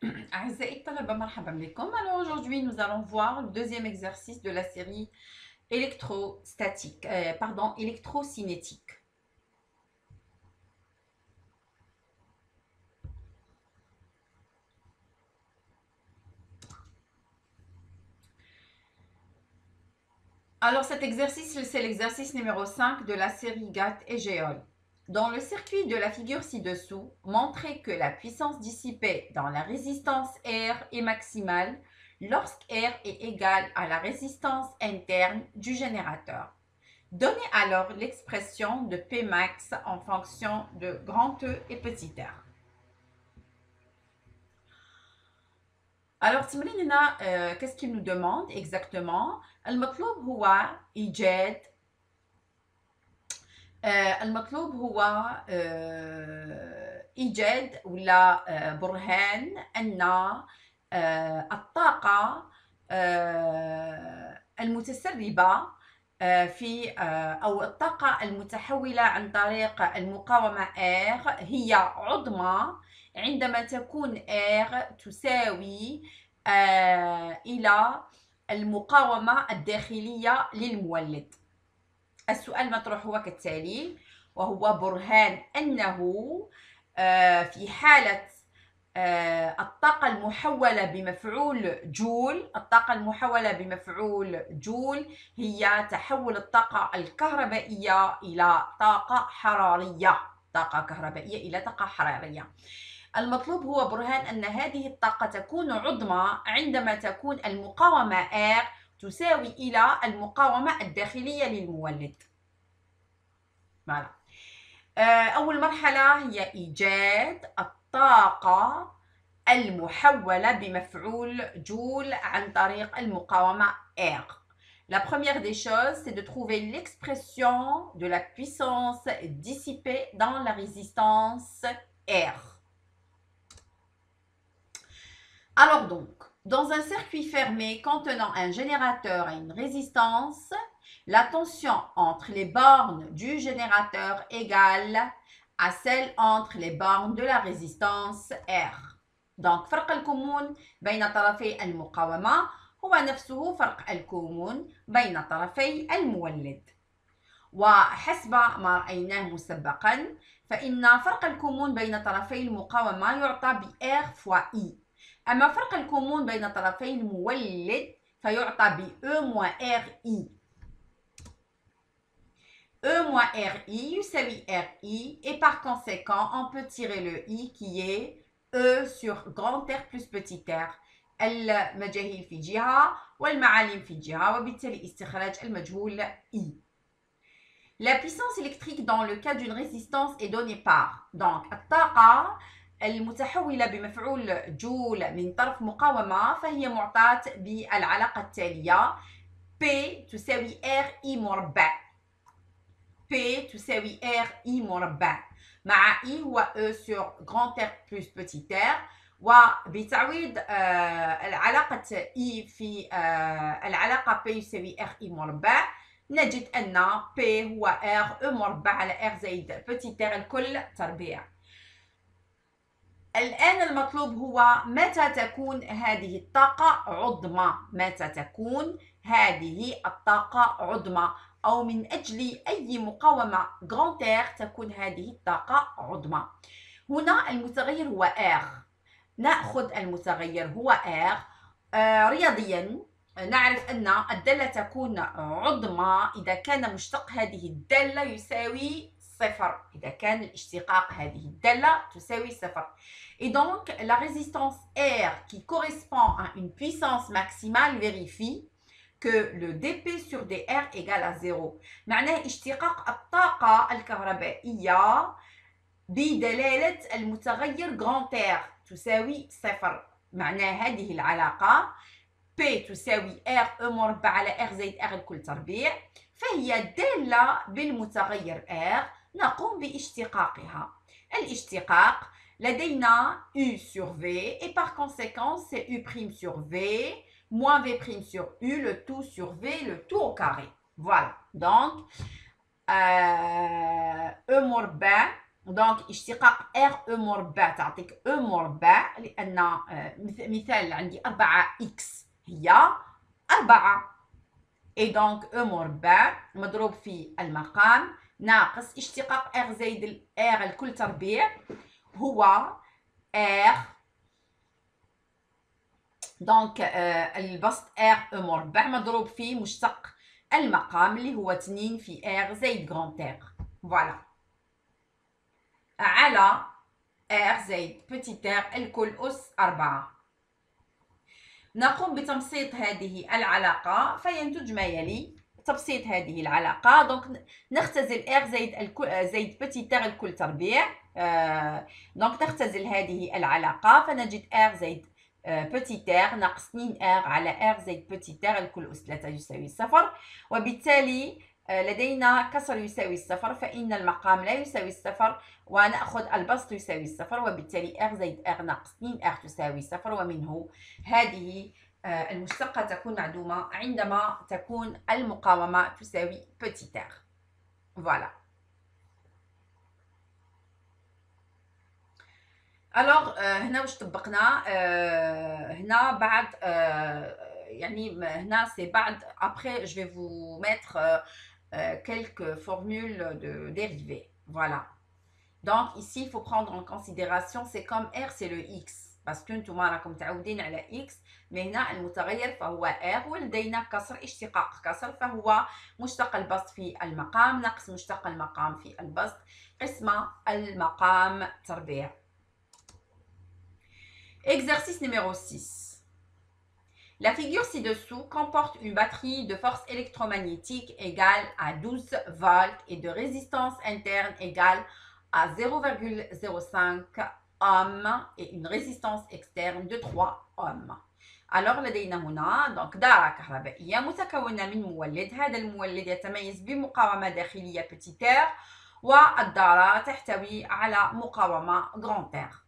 أعزائي الطلبة مرحبا بكم. Alors aujourd'hui nous allons voir le deuxième exercice de la série électrostatique, électrocinétique. Alors cet exercice, c'est l'exercice numéro 5 de la série GATT et GEOL. Dans le circuit de la figure ci-dessous, montrez que la puissance dissipée dans la résistance R est maximale lorsqu'R est égal à la résistance interne du générateur. Donnez alors l'expression de Pmax en fonction de grand E et petit r. Alors, qu'est-ce qu'il nous demande exactement? المطلوب هو إيجاد ولا برهان أن الطاقة المتسربة في أو الطاقة المتحولة عن طريق المقاومة R هي عظمى عندما تكون R تساوي إلى المقاومة الداخلية للمولد. السؤال المطروح هو كالتالي، وهو برهان أنه في حالة الطاقة المحولة بمفعول جول هي تحول الطاقة الكهربائية إلى طاقة حرارية. المطلوب هو برهان أن هذه الطاقة تكون عظمى عندما تكون المقاومة R تساوي إلى المقاومة الداخلية للمولد. أول مرحلة هي إيجاد الطاقة المحولة بمفعول جول عن طريق المقاومة R. La première des choses, c'est de trouver l'expression de la puissance dissipée dans la résistance R. Alors donc, dans un circuit fermé contenant un générateur et une résistance, la tension entre les bornes du générateur égale à celle entre les bornes de la résistance R. Donc, فرق الكمون بين طرفي المقاومة هو نفسه فرق الكمون بين طرفي المولد. وحسب ما رأيناه مسبقا فإن فرق الكمون بين طرفي المقاومة يعطى ب R fois I. أما فرق الكمون بين طرفي المولد فيعطى ب E moins RI. E moins RI يساوي RI et par conséquent on peut tirer le I qui est E sur grand R plus petit r. المجاهيل في جهة والمعالم في جهة وبالتالي استخراج المجهول I. La puissance électrique dans le cas d'une résistance est donnée par donc الطاقة المتحولة بمفعول جول من طرف مقاومة فهي معطاة بالعلاقة التالية P تساوي RI مربع. P تساوي RI مربع مع I هو E sur grand R plus petit r. وبتعويض العلاقة I في العلاقة P يساوي RI مربع نجد أن P هو R E مربع على R زائد petit r الكل تربيع. الآن المطلوب هو متى تكون هذه الطاقة عظمى؟ متى تكون هذه الطاقة عظمى؟ أو من أجل أي مقاومة grand R تكون هذه الطاقة عظمى؟ هنا المتغير هو R. نأخذ المتغير هو R. رياضياً نعرف أن الدالة تكون عظمى إذا كان مشتق هذه الدالة يساوي صفر. إذا كان الاشتقاق هذه الدالة تساوي صفر. Et donc, la résistance R qui correspond à une puissance maximale vérifie que le dP sur dR égale à 0. معناه اشتقاق الطاقة الكهربائية بدلالة المتغير grand R تساوي صفر. معناه هذه العلاقة P تساوي R E مربع على R زائد R الكل تربيع فهي دالة بالمتغير R نقوم باشتقاقها. الاشتقاق لدينا U sur V et par conséquent c'est U' sur V moins V' sur U, le tout sur V, le tout au carré. Voilà. Donc, E مربع دونك اشتقاق ار او مربع تعطيك او مربع لان مثال عندي 4 اكس هي 4 اي دونك او مربع مضروب في المقام ناقص اشتقاق ار زائد ار الكل تربيع هو ار دونك البسط ار او مربع مضروب في مشتق المقام اللي هو 2 في ار زائد غران ار فوالا على ار زائد بتيت ار الكل أس 4. نقوم بتبسيط هذه العلاقة فينتج ما يلي. تبسيط هذه العلاقة دونك نختزل ار زائد بتيت ار الكل تربيع دونك نختزل هذه العلاقة فنجد ار زائد بتيت ار ناقص 2 ار على ار زائد بتيت ار الكل أس 3 يساوي 0 وبالتالي لدينا كسر يساوي الصفر فإن المقام لا يساوي الصفر ونأخذ البسط يساوي الصفر وبالتالي r زائد r ناقص 2r تساوي صفر ومنه هذه المشتقة تكون معدومة عندما تكون المقاومة تساوي petit r. Voilà. Alors هنا واش طبقنا هنا بعد يعني هنا c'est بعد après je vais vous mettre quelques formules de dérivés. Voilà. Donc ici, il faut prendre en considération, c'est comme R, c'est le X. Parce que nous راكم متعودين على X. Mais هنا المتغير فهو R ولدينا كسر اشتقاق كسر فهو مشتق البسط في المقام ناقص مشتق المقام في البسط قسمة المقام تربيع. Exercice numéro 6. La figure ci-dessous comporte une batterie de force électromagnétique égale à 12 volts et de résistance interne égale à 0,05 ohms et une résistance externe de 3 ohms. Alors لدينا هنا دونك دارة كهربائية متكونة من مولد. هذا المولد يتميز بمقاومة داخلية petit r والدارة تحتوي على مقاومة grand R.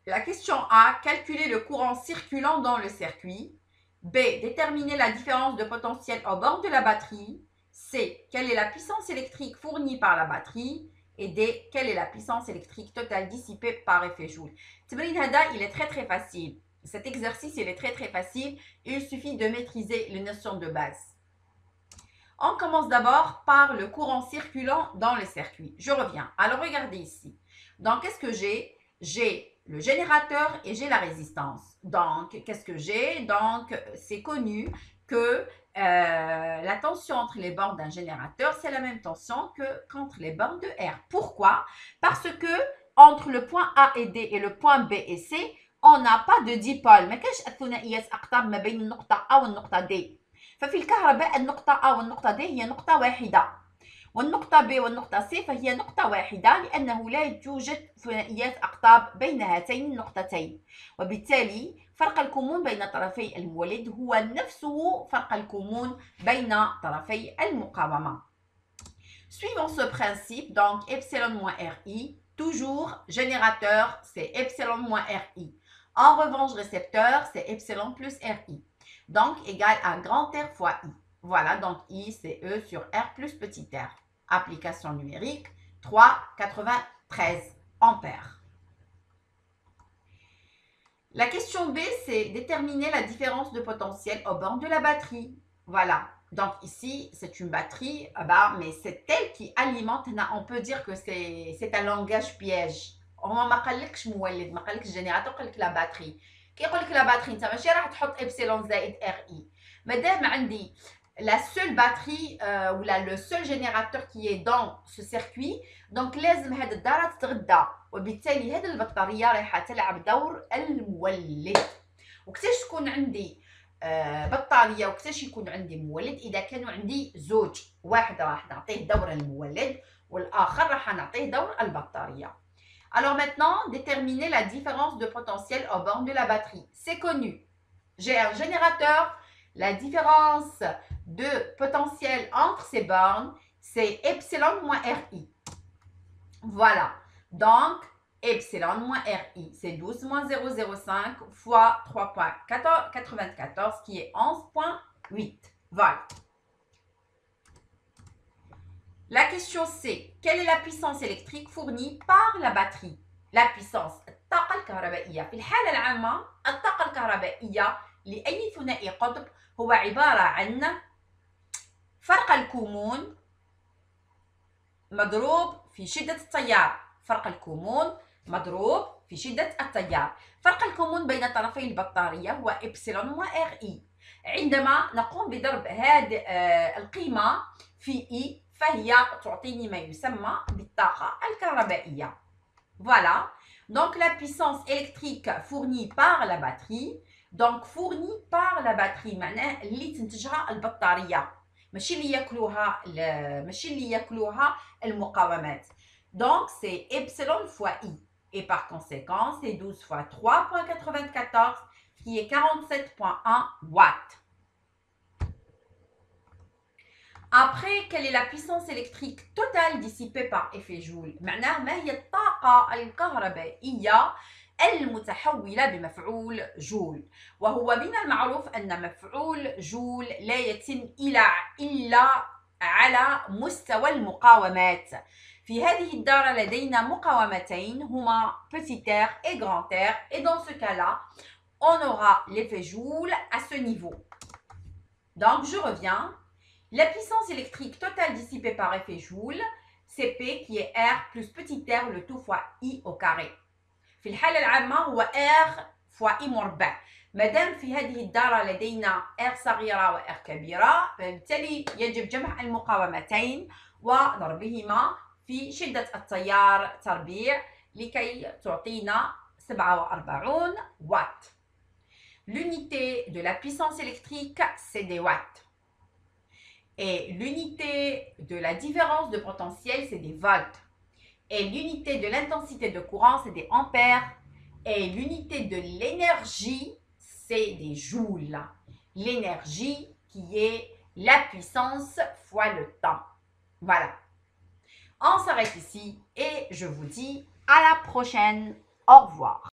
La question A, calculer le courant circulant dans le circuit. B, déterminer la différence de potentiel au bord de la batterie. C, quelle est la puissance électrique fournie par la batterie. Et D, quelle est la puissance électrique totale dissipée par effet Joule. Tibrin Hada, il est très facile. Cet exercice, il est très facile. Il suffit de maîtriser les notions de base. On commence d'abord par le courant circulant dans le circuit. Je reviens. Alors, regardez ici. Donc, qu'est-ce que j'ai? J'ai le générateur et j'ai la résistance. Donc, qu'est-ce que j'ai? Donc, c'est connu que la tension entre les bornes d'un générateur, c'est la même tension qu'entre les bornes de R. Pourquoi? Parce que entre le point A et D et le point B et C, on n'a pas de dipôle. ما كاينش الثنائيات أقطاب ما بين النقطة A والنقطة D. ففي الكهرباء النقطة A والنقطة D هي نقطة واحدة. والنقطة B والنقطة C فهي نقطة واحدة لأنه لا توجد ثنائيات أقطاب بين هاتين النقطتين وبالتالي فرق الكمون بين طرفي المولد هو نفسه فرق الكمون بين طرفي المقاومة. Suivant ce principe, donc epsilon moins RI, toujours générateur c'est epsilon moins RI. En revanche récepteur c'est epsilon plus RI. Donc égal à grand R fois I. Voilà, donc I c'est E sur R plus petit r. Application numérique 3,93 ampères. La question B, c'est déterminer la différence de potentiel aux bornes de la batterie. Voilà. Donc ici, c'est une batterie, mais c'est elle qui alimente. On peut dire que c'est un langage piège. On ما قالكش مولد ما قالكش جينيراتور قال لك لا باتري كيقول لك لا باتري انت ماشي راح تحط ابسيلون زائد ار اي مادام عندي la seule batterie ou le seul générateur qui est dans ce circuit donc لازم هاد الدارة تتغذى وبالتالي هاد البطارية رايحة تلعب دور المولد. وكتاش تكون عندي بطارية وكتاش يكون عندي مولد إذا كانوا عندي زوج واحد راح نعطيه دور المولد والآخر راح نعطيه دور البطارية. Alors maintenant, déterminer la différence de potentiel aux bornes de la batterie. C'est connu. J'ai un générateur. La différence de potentiel entre ces bornes, c'est epsilon moins RI. Voilà. Donc, epsilon moins RI, c'est 12 moins 0,05 fois 3,94 qui est 11,8. Voilà. La question c'est, quelle est la puissance électrique fournie par la batterie? La puissance الطاقة الكهربائية. في الحالة العامة الطاقة الكهربائية لأي ثنائي قطب هو عبارة عن فرق الكمون مضروب في شدة التيار. فرق الكمون مضروب في شدة التيار. فرق الكمون بين طرفي البطارية هو إبسلون وإر إي. عندما نقوم بضرب هذه القيمة في إي فهي تعطيني ما يسمى بالطاقة الكهربائية. Voilà. Donc la puissance électrique fournie par la batterie. Donc fournie par la batterie معناه اللي تنتجها البطارية. ماشي اللي ياكلوها المقاومات. Donc c'est epsilon fois I. Et par conséquent, c'est 12 fois 3,94 qui est 47,1 watts. Après, quelle est la puissance électrique totale dissipée par effet Joule؟ معناه ما هي الطاقة الكهربائية المتحولة بمفعول جول. وهو من المعروف أن مفعول جول لا يتم إلا على مستوى المقاومات. في هذه الدارة لدينا مقاومتين هما petit r et grand R. Et dans ce cas-là, on aura l'effet Joule à ce niveau. Donc, je reviens. La puissance électrique totale dissipée par effet Joule, c'est P qui est R plus petit r le tout fois I au carré. في الحالة العامة هو R fois I مربع. مادام في هذه الدارة لدينا R صغيرة و R كبيرة فبالتالي يجب جمع المقاومتين وضربهما في شدة التيار تربيع لكي تعطينا 47 watts. L'unité de la puissance électrique, c'est des watts. Et l'unité de la différence de potentiel, c'est des volts. Et l'unité de l'intensité de courant, c'est des ampères. Et l'unité de l'énergie, c'est des joules. L'énergie qui est la puissance fois le temps. Voilà. On s'arrête ici et je vous dis à la prochaine. Au revoir.